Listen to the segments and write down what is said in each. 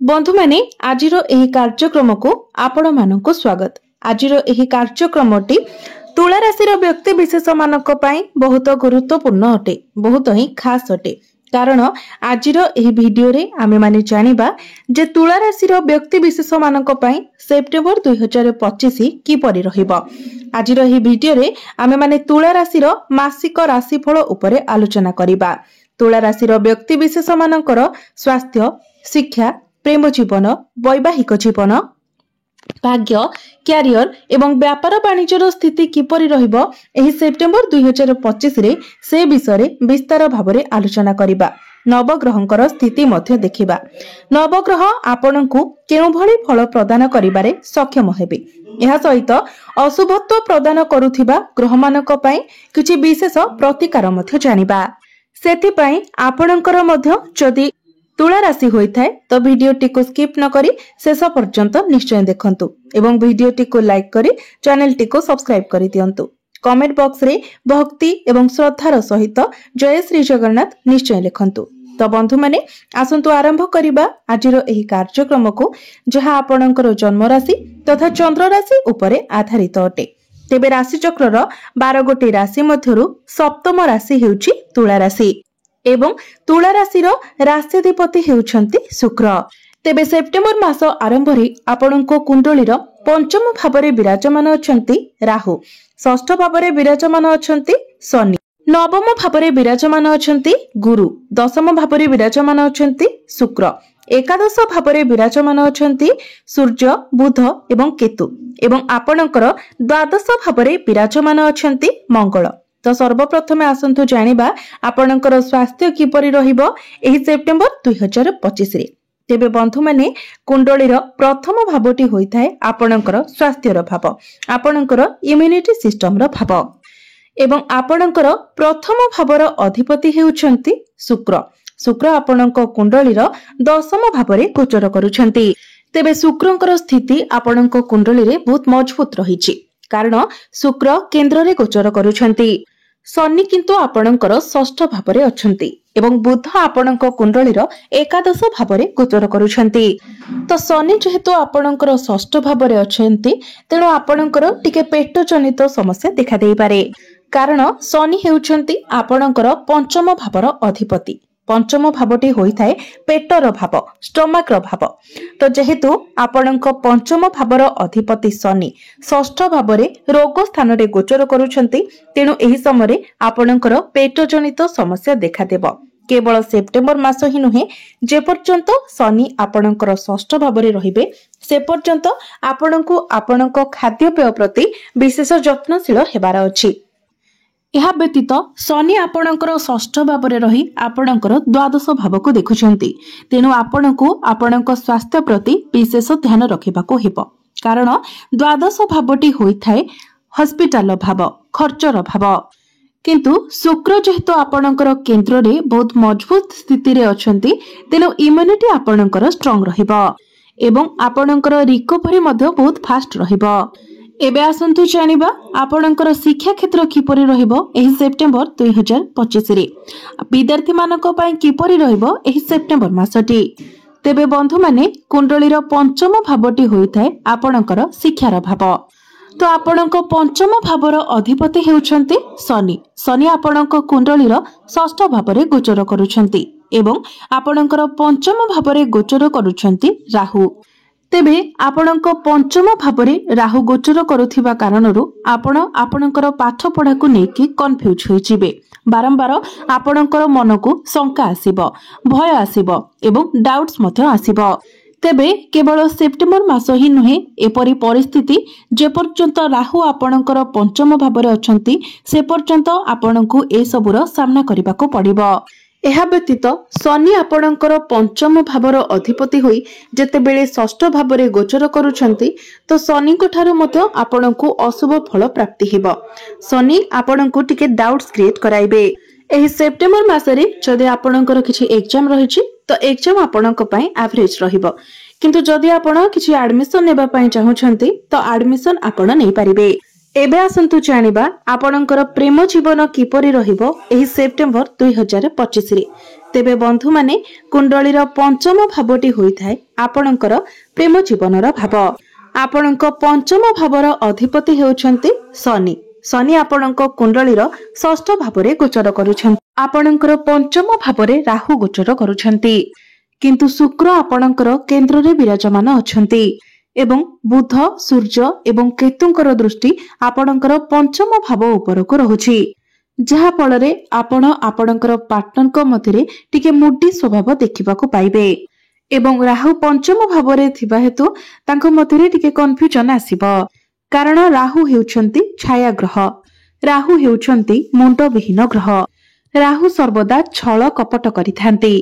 बंधु माने आजिर एही कार्यक्रम को आपण मानक स्वागत। आजिर एही कार्यक्रमटी तुला राशि व्यक्ति विशेष मानक पई बहुत गुरुत्वपूर्ण अटे, बहुत ही खास अटे। कारण आजिर एही वीडियो रे आमे माने जानिबा जे तुला राशि व्यक्ति विशेष मानक पई सेप्टेम्बर 2025 की परि रहिबो। आजिर एही वीडियो रे आमे माने तुला राशि मासिक राशिफल उपरे आलोचना करिबा। तुला राशि व्यक्ति विशेष मानकर स्वास्थ्य, शिक्षा, प्रेम जीवन, वैवाहिक जीवन, भाग्य, क्यारियर एवं व्यापार वाणिज्यर स्थिति किपरि रहिबो एही सेप्टेम्बर 2025 रे से विषय रे विस्तार भाबरे आलोचना करिबा। नवग्रहंकर स्थिति मध्य देखिबा। नवग्रह आपनकु केउ भली फल प्रदान करिबारे सक्षम हेबे। एहा सहित अशुभत्व प्रदान करूथिबा ग्रहमानक पई किछि विशेष प्रतिकार मध्य जानिबा। सेति पई आपनकर मध्य जदि तुला राशि होइथाय तो वीडियोटी को स्किप न करी शेष पर्यंत निश्चय देखंतु एवं वीडियोटी को लाइक करी चैनलटी को सब्सक्राइब करी दियंतु। कमेंट बॉक्स रे भक्ति एवं श्रद्धार सहित जय श्री जगन्नाथ निश्चय लिखंतु। तो बंधु माने आसंतु आरंभ करिबा आजिर एही कार्यक्रम को जहा आपनकर जन्म राशि तथा चंद्र राशि उपरे आधारित अटे। तेबे राशि चक्रर 12 गोटी राशि मध्यरु सप्तम राशि हेउची तुला राशि एवं तुला राशि राष्ट्राधिपति हेउछंती शुक्र। तेबे सेप्टेम्बर मास आरंभ रे आपणको कुंडलीर पंचम भावरे विराजमान अछंती राहु, षष्ठ भावरे विराजमान अछंती शनि, नवम भावरे विराजमान अछंती गुरु, दशम भावरे विराजमान अछंती शुक्र, एकादश भावरे विराजमान अछंती सूर्य, बुध एवं केतु एवं आपणकर द्वादश भावरे विराजमान अछंती मंगल। तो सर्वप्रथमे आसंतु जानिबा आपणकर स्वास्थ्य किपरि रहिबो एही सेप्टेम्बर 2025 रे। तेबे बंधु माने कुंडलीर प्रथम भावटी होइथाय आपणकर स्वास्थ्यर भाव, आपणकर इम्युनिटी सिस्टम रो भाव एवं आपणकर प्रथम भावर अधिपति हेउछंती शुक्र। शुक्र आपणक कुंडलीर दशम भावरे गोचर करूछंती। तेबे शुक्रंकर स्थिति आपणक कुंडली रे बहुत मजबूत रहिछि कारण शुक्र केंद्र रे गोचर करूछंती। शनि किंतु आपणकर षष्ठ भावरे अछंती एवं बुध आपणक कुंडलीर एकादश भावरे गोचर करूछंती। तो शनि जेहेतु आपणकर षष्ठ भावरे अछंती तेणु आपणकर टिके पेट जनित समस्या देखा देई पारे कारण शनि हेउछंती आपणकर पंचम भावर अधिपति। पंचम भावटी होइथाय पेटर भाव, स्टमक रो भाव। तो जेहेतु आपणक पंचम भावर अधिपति शनि षष्ठ भावरे रोग स्थान रे गोचर करूछंती तेणु एही समय आपणकर पेट जनित समस्या देखा देबो। केवल सेप्टेम्बर मास ही नुहे जे पर्यंत शनि आपणकर षष्ठ भावरे रहिबे से पर्यंत आपणको आपणक खाद्यपेय प्रति विशेष यत्नशील हेबार अछि। यह व्यतीत शनि आपणकर षष्ठ भावरे रही आपणकर द्वादश भाव को देखुछंती तेणु आपणको आपणक स्वास्थ्य प्रति विशेष ध्यान रखिबाको हेबो कारण द्वादश भावटी होइथाय हॉस्पिटल भाव, खर्चर भाव। किंतु शुक्र जेहेतु आपणकर केंद्र रे बहुत मजबूत स्थिति रे अछंती तेणु इम्युनिटी आपणकर स्ट्रांग रहिबो एवं आपणकर रिकवरी मध्ये बहुत फास्ट रहिबो। एबे आसंतु जानिबा आपणकर शिक्षा क्षेत्र किपरि रहिबो एही सेप्टेम्बर 2025 रे। विद्यार्थी मानक पई किपरि रहिबो एही सेप्टेम्बर मासटी। तेबे बंधु माने कुंडलीर पंचम भावटी होइथाय आपणकर शिक्षार भाव। तो आपणक पंचम भावर अधिपति हेउछंती शनि। शनि आपणक कुंडलीर षष्ठ भावरे गोचर करूछंती एवं आपणकर पंचम भावरे गोचर करूछंती राहु। तेबे आपणक पंचम भावरे राहु गोचर करुथिबा कारणरू आपण आपणकर पाठ पढ़ा को नेकी कंफ्यूज होई जिवे। बारंबार आपणकर मन को शंका आसीबो, भय आसीबो एवं डाउट्स मध्य आसीबो। तेबे केवल सेप्टेम्बर मास ही नुहे एपरी परिस्थिति जे पर्यंत राहु आपणकर पंचम भावरे अछंती से पर्यंत आपणको ए सबुर सामना करिबाको पड़िबो। एहा व्यतीत शनि आपणकर पंचम भावर अधिपति होई जेतेबेले षष्ठ भावरे गोचर करूछंती तो शनि को ठारो मध्य आपणको अशुभ फल प्राप्ति हेबो। शनि आपणको टिके डाउट्स क्रिएट कराइबे। एही सेप्टेम्बर मासरे जदि आपणकर किछि एग्जाम रहिछि तो एग्जाम आपणक पई एवरेज रहिबो किंतु जदि आपण किछि एडमिशन नेबा पई चाहुछंती तो एडमिशन आपण नै पारिबे। एबे आसंतु जानिबा आपणकर प्रेम जीवन किपरि रहिबो एही सेप्टेम्बर 2025 रे। तेबे बंधु माने कुंडलीर पंचम भावटी होइथाय आपणकर प्रेम जीवनर भाव। आपणक पंचम भावर अधिपति हेउछन्ति शनि। शनि आपणक कुंडलीर षष्ठ भावरे गोचर करुछन्ति। आपणकर पंचम भावरे राहु गोचर करुछन्ति, किंतु शुक्र आपणकर केंद्र रे विराजमान अछन्ति एवं बुध सूर्य एवं केतुंकर दृष्टि आपणकर पंचम भाव उपरको रहुछि, जहा फलरे आपण आपणकर पार्टनर मध्यरे टिके मुडी स्वभाव देखिबाकू पाइबे एवं राहु पंचम भावरे थिबा हेतु तांको मध्यरे टिके कन्फ्यूजन आसीबो। कारण राहु हेउछन्ति छाया ग्रह, राहु हेउछन्ति मुंडविहीन ग्रह। राहु सर्वदा छल कपट करिथांती,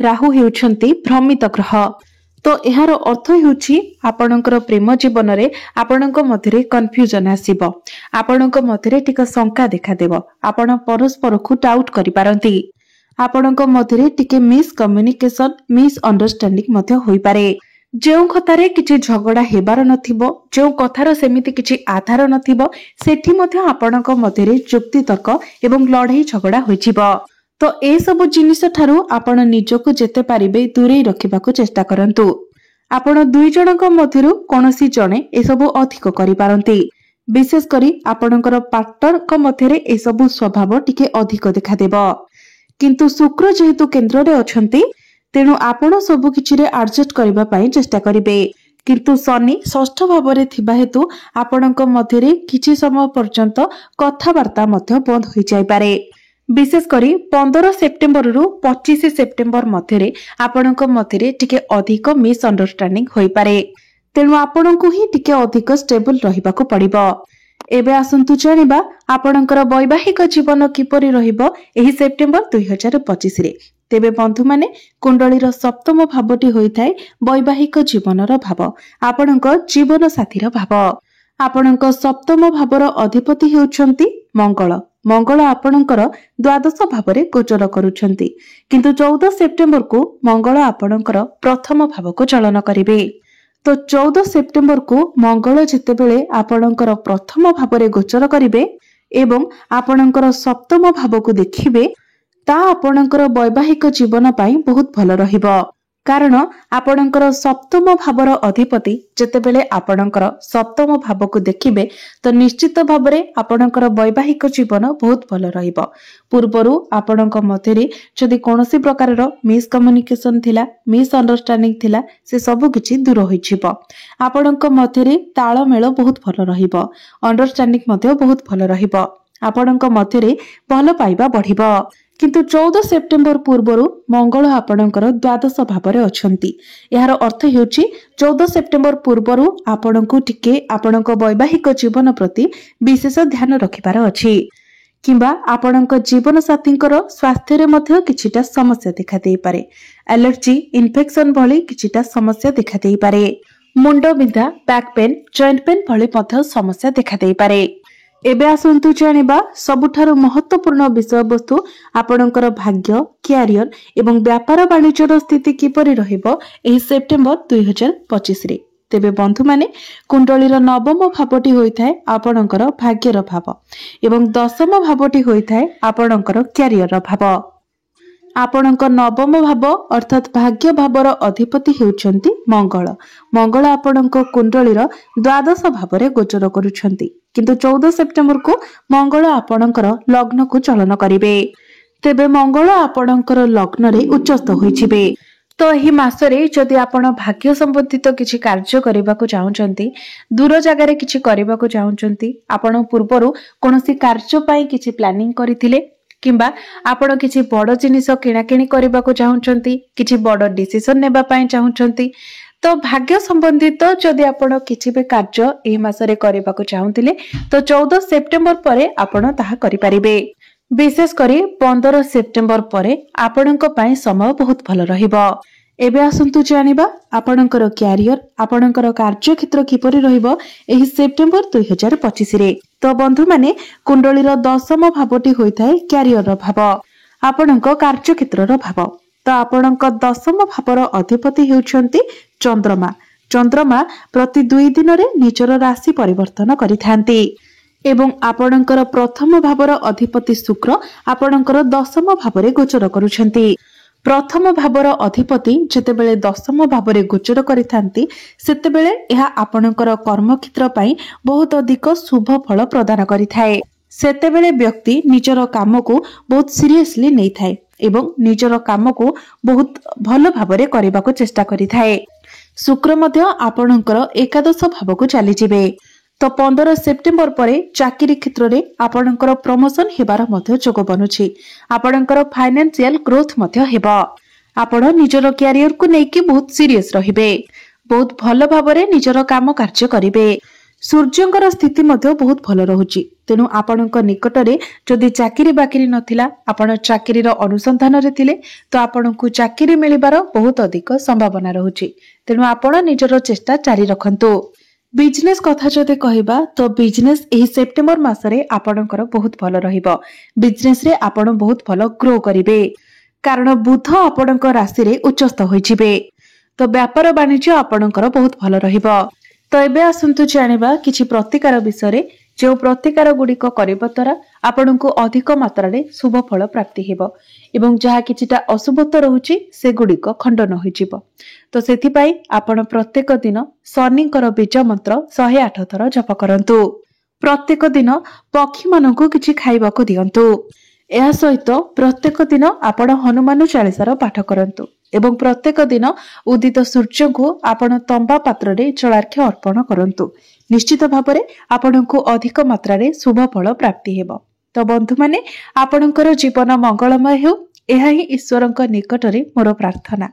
राहु हेउछन्ति भ्रमित ग्रह। तो एहार अर्थ हेउछि आपणकर प्रेम जीवन रे आपणक मध्यरे कन्फ्यूजन आसीबो, आपणक मध्यरे टिके शंका देखा देबो, आपण परस्पर को डाउट करि पारंती, आपणक मध्यरे टिके मिस कम्युनिकेशन मिस अंडरस्टैंडिंग मध्य होई पारे। जेउ कथारे किछि झगड़ा हेबार नथिबो, जेउ कथार सेमिति किछि आधार नथिबो, सेठी मध्य आपणक मध्यरे जुक्ति तर्क एवं लड़ाई झगड़ा होइछिबो। तो ए सब जिनिस ठारू आपण निजको जेते पारिबे दूरे रखिबाकू चेष्टा करंतु। आपण दुई जनक मध्यरु कोनोसी जणे ए सब अधिक करि पारंती। विशेष करी आपणकर पार्टनर मध्यरे ए सब स्वभाव टिके अधिक देखा देबो, किंतु शुक्र जेहेतु केंद्र रे अछंती तेनु आपण सब किछि रे एडजस्ट करबा पई चेष्टा करिवे, किंतु शनि षष्ठ भाव रे थिबा हेतु आपणक मध्यरे किछि समय पर्यंत कथावार्ता मध्य बंद होई जाय पारे। विशेष करी 15 सेप्टेम्बर रु 25 सेप्टेम्बर मध्यरे आपणक मध्यरे टिके अधिक मिस अंडरस्टैंडिंग होई पारे, तेनु आपणको ही टिके अधिक स्टेबल रहिबाकू पड़िबो। एबे आसंतु जानिबा आपणकर वैवाहिक जीवन किपरि रहिबो एही सेप्टेम्बर 2025 रे। तेबे बंधु माने कुंडलीर सप्तम भावटी होइथाय वैवाहिक जीवनर भाव, आपणक जीवन साथीर भाव। आपणक सप्तम भावर अधिपति हेउछन्ति मंगल। मंगल आपणकर द्वादश भावरे गोचर करुछन्ति, किंतु 14 सेप्टेम्बर को मंगल आपणकर प्रथम भाव को चलन करिवे। तो 14 सेप्टेम्बर को मंगल जेतेबेले आपणकर प्रथम भावरे गोचर करिवे एवं आपणकर सप्तम भाव को देखिबे, ता आपणकर वैवाहिक जीवन पाई बहुत भल रहिबो। कारण आपणकर सप्तम भावर अधिपति जेतेबेले आपणकर सप्तम भाव को देखिबे तो निश्चित भावरे आपणकर वैवाहिक जीवन बहुत भल रहिबो। पूर्वरु आपणक मध्यरे जदि कोनोसी प्रकारर मिस कम्युनिकेशन थिला, मिस अंडरस्टैंडिंग थिला, से सब किछि दूर होइछिबो। आपणक मध्यरे ताळमेळ बहुत भल रहिबो, अंडरस्टैंडिंग मध्य बहुत भल रहिबो, आपणक मध्यरे भल पाइबा बढ़िबो। किंतु 14 सेप्टेम्बर पूर्वरु मंगल आपणकर द्वादश भावरे अछंती। यार अर्थ हेउछि 14 सेप्टेम्बर पूर्वरु आपणको टिके आपणक वैवाहिक जीवन प्रति विशेष ध्यान रखिबार अछि, किंबा आपणक जीवन साथींकर स्वास्थ्य रे मध्य किछिटा समस्या देखा देई पारे। एलर्जी इन्फेक्शन भली किछिटा समस्या देखा देई पारे। मुंड बिंधा, बैक पेन, जॉइंट पेन भली मध्य समस्या देखा देई पारे। एबे आसंतु जानिबा सबुठारु महत्वपूर्ण विषय वस्तु आपणकर भाग्य, क्यारियर एवं व्यापार वाणिज्यर स्थिति किपरि रहिबो एही सेप्टेम्बर 2025 रे। तेबे बंधु माने कुंडलीर नवम भावटी होइथाय आपणकर भाग्यर भाव एवं दशम भावटी होइथाय आपणकर क्यारियर भाव। आपणक नवम भाव अर्थात भाग्य भावर अधिपति हेउछन्ति मंगल। मंगल आपणक कुंडलीर द्वादश भावरे गोचर करुछन्ति, किंतु 14 सेप्टेम्बर को मंगल आपणकर लग्न को चलन करिवे। तेबे मंगल आपणकर लग्न रे उच्चस्थ होइछिबे। तो एही मासरे जदि आपण भाग्य संबंधित किछि कार्य करिबाकू चाहुचंती, दूर जगह रे किछि करिबाकू चाहुचंती, आपण पूर्वरु कोनोसी कार्य पई किछि प्लानिंग करिथिले, किंबा आपण किछि बड़ जिनिस किणाकिणी करिबाकू चाहुचंती, किछि बड़ डिसिजन नेबा पई चाहुचंती, तो भाग्य संबंधित जदि आपण किछि बे कार्य एही मासरे करिबाकू चाहुतिले तो 14 सेप्टेम्बर परे आपण ताहा करि परिबे। विशेष करी 15 सेप्टेम्बर परे आपणक पई समय बहुत भल रहिबो। एबे आसंतु जानिबा आपणकर क्यारियर, आपणकर कार्य क्षेत्र किपरि रहिबो एही सेप्टेम्बर 2025 रे। तो बंधु माने कुंडलीर दशम भावटी होइथाय क्यारियर भाव, आपणक कार्य क्षेत्रर भाव। तो आपणक दशम भावर अधिपति हेउछन्ति चंद्रमा। चंद्रमा प्रति 2 दिन रे निजर राशि परिवर्तन करिथांती एवं आपणकर प्रथम भावर अधिपति शुक्र आपणकर दशम भावरे गोचर करुछन्ति। प्रथम भावर अधिपति जेतेबेले दशम भावरे गोचर करिथांती सेतेबेले एहा आपणकर कर्मक्षेत्र पई बहुत अधिक शुभ फल प्रदान करिथाए। सेतेबेले व्यक्ति निजर काम को बहुत सीरियसली नहीं थाए एवं निजर काम को बहुत भल भावरे करबा को चेष्टा करिथाए। शुक्र मध्य आपणकर एकादश भाव को चली जिवे। तो 15 सेप्टेम्बर पर चाकरी क्षेत्र में आपणकर प्रमोशन हेबार मध्य जोग बनुछि। आपणकर फाइनेंशियल ग्रोथ मध्य हेबा। आपण निजर कैरियर को लेकिन बहुत सीरियस रहिबे। बहुत भल भावरे निजर काम कार्य करिवे। सूर्यंकर स्थिति मध्य बहुत भल रहुछि। तेणु आपणक निकटरे जदि चाकरी बाकरी नथिला आपण चाकरी रो अनुसंधान रे थिले तो आपणकु चाकरी मिलिबार बहुत अधिक संभावना रहुछि। तेणु आपण निजर चेष्टा जारी रखंतु। बिजनेस कथा जदि कहबा तो बिजनेस एही सेप्टेम्बर मासरे आपणकर बहुत भल रहिबो। बिजनेस रे आपण बहुत भल ग्रो करिवे कारण बुध आपणक राशि रे उच्चस्थ होइजिबे। तो व्यापार वाणिज्य आपणकर बहुत भल रहिबो। तो एबे आसंतु जानिबा किछि प्रतिकार विषय जो प्रतिकार गुड़िक करबा द्वारा आपनकु अधिक मात्रा रे शुभ फल प्राप्ति हेबो एवं जहा किछिटा अशुभत्व रहुछि से गुड़िक खंडन होइजिबो। तो सेथि पई आपण प्रत्येक दिन शनिकर बीज मंत्र 108 थर जप करंतु। प्रत्येक दिन पक्षी मानकु किछि खाइबाको दियंतु। एहा सहित प्रत्येक दिन आपण हनुमान चालीसार पाठ करंतु एवं प्रत्येक दिन उदित सूर्य को आपण तंबा पात्र रे जलार्घ्य अर्पण करंतु। निश्चित भावरे आपणकु अधिक मात्रा रे शुभ फल प्राप्ति हेबो। तो बंधु माने आपणकर जीवन मंगलमय हो एहा ही ईश्वरक निकटरे मोर प्रार्थना।